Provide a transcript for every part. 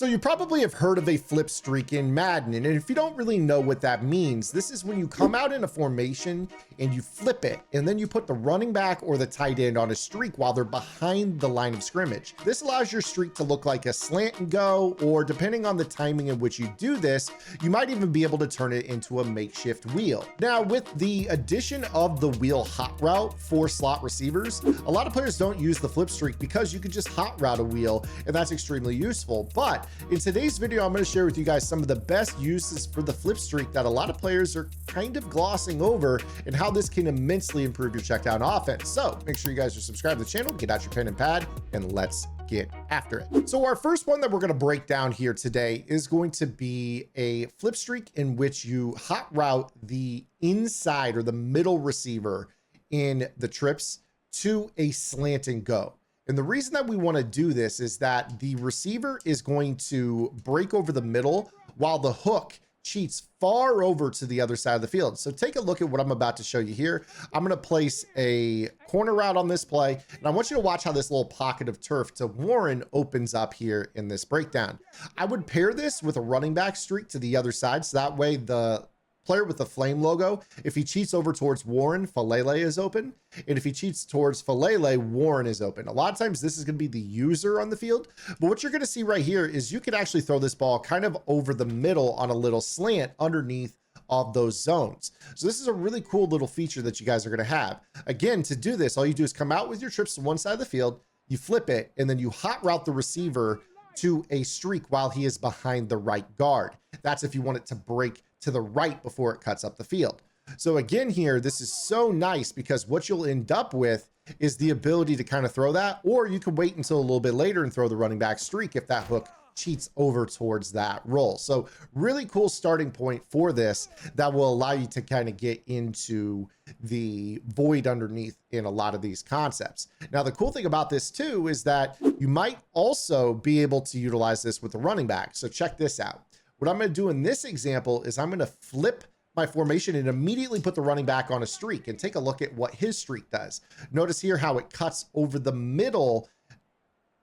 So you probably have heard of a flip streak in Madden, and if you don't really know what that means, this is when you come out in a formation and you flip it, and then you put the running back or the tight end on a streak while they're behind the line of scrimmage. This allows your streak to look like a slant and go, or depending on the timing in which you do this, you might even be able to turn it into a makeshift wheel. Now, with the addition of the wheel hot route for slot receivers, a lot of players don't use the flip streak because you could just hot route a wheel, and that's extremely useful. But in today's video, I'm going to share with you guys some of the best uses for the flip streak that a lot of players are kind of glossing over, and how this can immensely improve your check down offense. So make sure you guys are subscribed to the channel, get out your pen and pad, and let's get after it. So our first one that we're going to break down here today is going to be a flip streak in which you hot route the inside or the middle receiver in the trips to a slant and go. And the reason that we want to do this is that the receiver is going to break over the middle while the hook cheats far over to the other side of the field. So take a look at what I'm about to show you here. I'm going to place a corner route on this play, and I want you to watch how this little pocket of turf to Warren opens up here in this breakdown. I would pair this with a running back streak to the other side, so that way the player with the flame logo, if he cheats over towards Warren, Falele is open. And if he cheats towards Falele, Warren is open. A lot of times this is going to be the user on the field. But what you're going to see right here is you could actually throw this ball kind of over the middle on a little slant underneath of those zones. So this is a really cool little feature that you guys are going to have. Again, to do this, all you do is come out with your trips to one side of the field, you flip it, and then you hot route the receiver to a streak while he is behind the right guard. That's if you want it to break to the right before it cuts up the field. So again here, this is so nice because what you'll end up with is the ability to kind of throw that, or you could wait until a little bit later and throw the running back streak if that hook cheats over towards that roll. So really cool starting point for this that will allow you to kind of get into the void underneath in a lot of these concepts. Now, the cool thing about this too is that you might also be able to utilize this with the running back. So check this out. What I'm going to do in this example is I'm going to flip my formation and immediately put the running back on a streak and take a look at what his streak does. Notice here how it cuts over the middle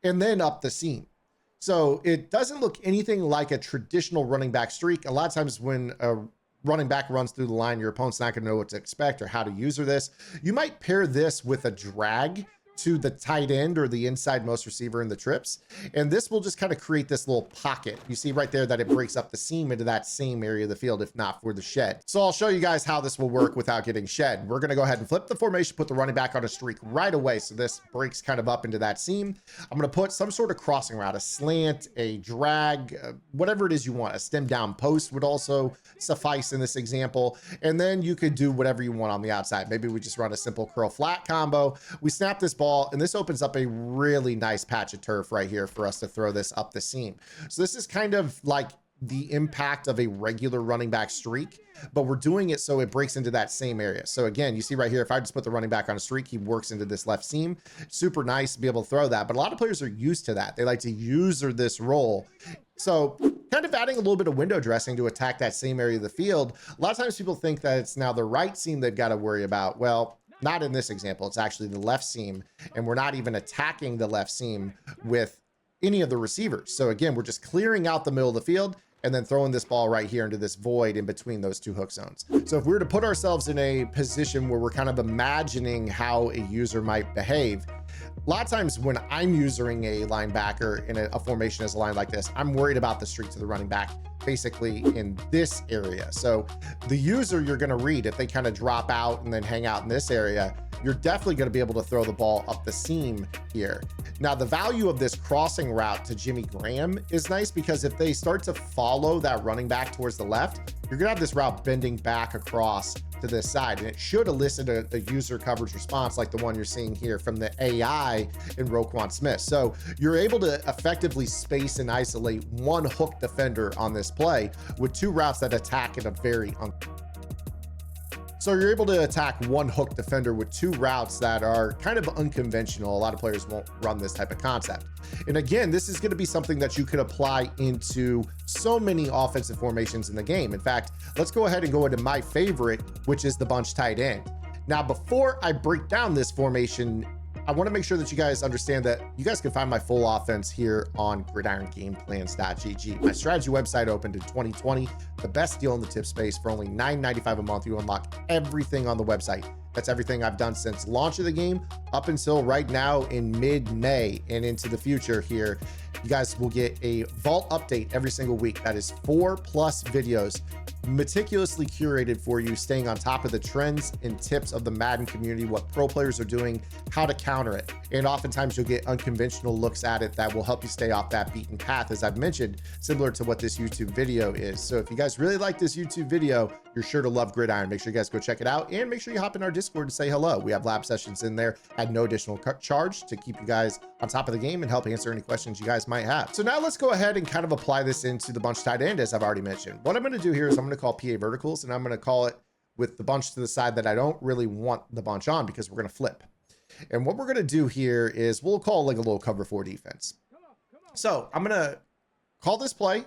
and then up the seam. So it doesn't look anything like a traditional running back streak. A lot of times when a running back runs through the line, your opponent's not going to know what to expect or how to use this. You might pair this with a drag to the tight end or the inside most receiver in the trips. And this will just kind of create this little pocket. You see right there that it breaks up the seam into that same area of the field, if not for the shed. So I'll show you guys how this will work without getting shed. We're going to go ahead and flip the formation, put the running back on a streak right away. So this breaks kind of up into that seam. I'm going to put some sort of crossing route, a slant, a drag, whatever it is you want. A stem down post would also suffice in this example. And then you could do whatever you want on the outside. Maybe we just run a simple curl flat combo. We snap this ball, and this opens up a really nice patch of turf right here for us to throw this up the seam. So this is kind of like the impact of a regular running back streak, but we're doing it so it breaks into that same area. So again, you see right here, if I just put the running back on a streak, he works into this left seam. Super nice to be able to throw that, but a lot of players are used to that. They like to user this role. So kind of adding a little bit of window dressing to attack that same area of the field. A lot of times people think that it's now the right seam they've got to worry about. Well, not in this example. It's actually the left seam, and we're not even attacking the left seam with any of the receivers. So again, we're just clearing out the middle of the field and then throwing this ball right here into this void in between those two hook zones. So if we were to put ourselves in a position where we're kind of imagining how a user might behave, a lot of times when I'm using a linebacker in a formation as a line like this, I'm worried about the streak to the running back basically in this area. So the user you're going to read, if they kind of drop out and then hang out in this area, you're definitely going to be able to throw the ball up the seam here. Now, the value of this crossing route to Jimmy Graham is nice because if they start to follow that running back towards the left, you're gonna have this route bending back across to this side, and it should elicit a user coverage response like the one you're seeing here from the AI in Roquan Smith. So you're able to effectively space and isolate one hook defender on this play with two routes that attack in a very So you're able to attack one hook defender with two routes that are kind of unconventional. A lot of players won't run this type of concept. And again, this is going to be something that you could apply into so many offensive formations in the game. In fact, let's go ahead and go into my favorite, which is the bunch tight end. Now, before I break down this formation, I want to make sure that you guys understand that you guys can find my full offense here on gridirongameplans.gg. My strategy website opened in 2020, the best deal in the tip space. For only $9.95 a month, you unlock everything on the website. That's everything I've done since launch of the game up until right now in mid-May and into the future here. You guys will get a vault update every single week. That is 4+ videos meticulously curated for you, staying on top of the trends and tips of the Madden community, what pro players are doing, how to counter it. And oftentimes you'll get unconventional looks at it that will help you stay off that beaten path, as I've mentioned, similar to what this YouTube video is. So if you guys really like this YouTube video, you're sure to love Gridiron. Make sure you guys go check it out, and make sure you hop in our Discord and say hello. We have lab sessions in there at no additional charge to keep you guys on top of the game and help answer any questions you guys might have. So now let's go ahead and kind of apply this into the bunch tight end, as I've already mentioned. What I'm going to do here is I'm going to call PA verticals, and I'm going to call it with the bunch to the side that I don't really want the bunch on, because we're going to flip. And what we're going to do here is we'll call like a little cover 4 defense. So I'm going to call this play.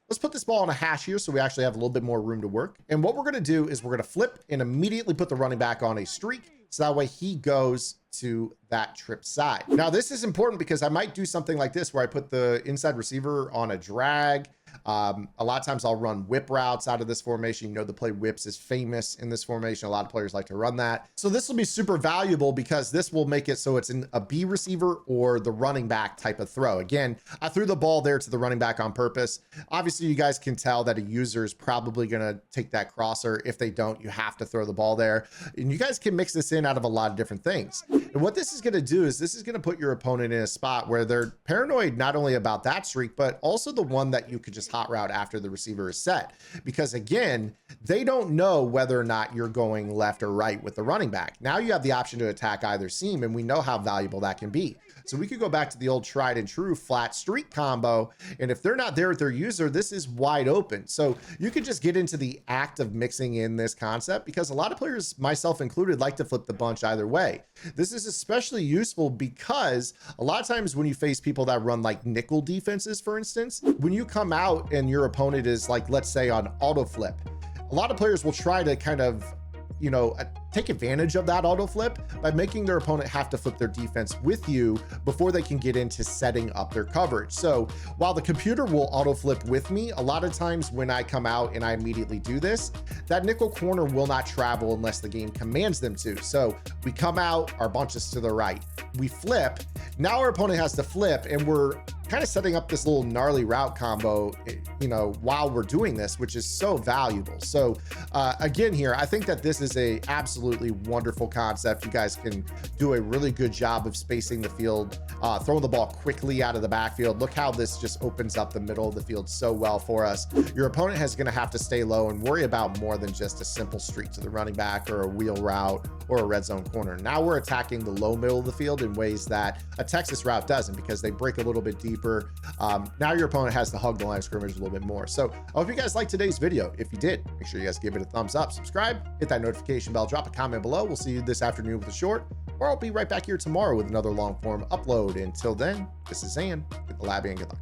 Let's put this ball on a hash here so we actually have a little bit more room to work. And what we're going to do is we're going to flip and immediately put the running back on a streak, so that way he goes to that trip side. Now this is important because I might do something like this where I put the inside receiver on a drag. A lot of times I'll run whip routes out of this formation. You know, the play whips is famous in this formation. A lot of players like to run that. So this will be super valuable because this will make it so it's in a B receiver or the running back type of throw. Again, I threw the ball there to the running back on purpose. Obviously you guys can tell that a user is probably going to take that crosser. If they don't, you have to throw the ball there. And you guys can mix this in out of a lot of different things. And what this is going to do is this is going to put your opponent in a spot where they're paranoid not only about that streak, but also the one that you could just hot route after the receiver is set. Because again, they don't know whether or not you're going left or right with the running back. Now you have the option to attack either seam, and we know how valuable that can be. So we could go back to the old tried and true flat streak combo. And if they're not there with their user, this is wide open. So you could just get into the act of mixing in this concept, because a lot of players, myself included, like to flip the bunch either way. This is especially useful because a lot of times when you face people that run like nickel defenses, for instance, when you come out and your opponent is like, let's say on auto flip, a lot of players will try to kind of, you know, take advantage of that auto flip by making their opponent have to flip their defense with you before they can get into setting up their coverage. So while the computer will auto flip with me, a lot of times when I come out and I immediately do this, that nickel corner will not travel unless the game commands them to. So we come out, our bunch is to the right, we flip, now our opponent has to flip, and we're kind of setting up this little gnarly route combo, you know, while we're doing this, which is so valuable. So again here, I think that this is a absolutely wonderful concept. You guys can do a really good job of spacing the field, throwing the ball quickly out of the backfield. Look how this just opens up the middle of the field so well for us. Your opponent is going to have to stay low and worry about more than just a simple streak to the running back or a wheel route or a red zone corner. Now we're attacking the low middle of the field in ways that a Texas route doesn't, because they break a little bit deeper. Now your opponent has to hug the line of scrimmage a little bit more. So I hope you guys liked today's video. If you did, make sure you guys give it a thumbs up, subscribe, hit that notification bell, drop a comment below. We'll see you this afternoon with a short, or I'll be right back here tomorrow with another long form upload. Until then, this is Zan. Get the lab and good luck.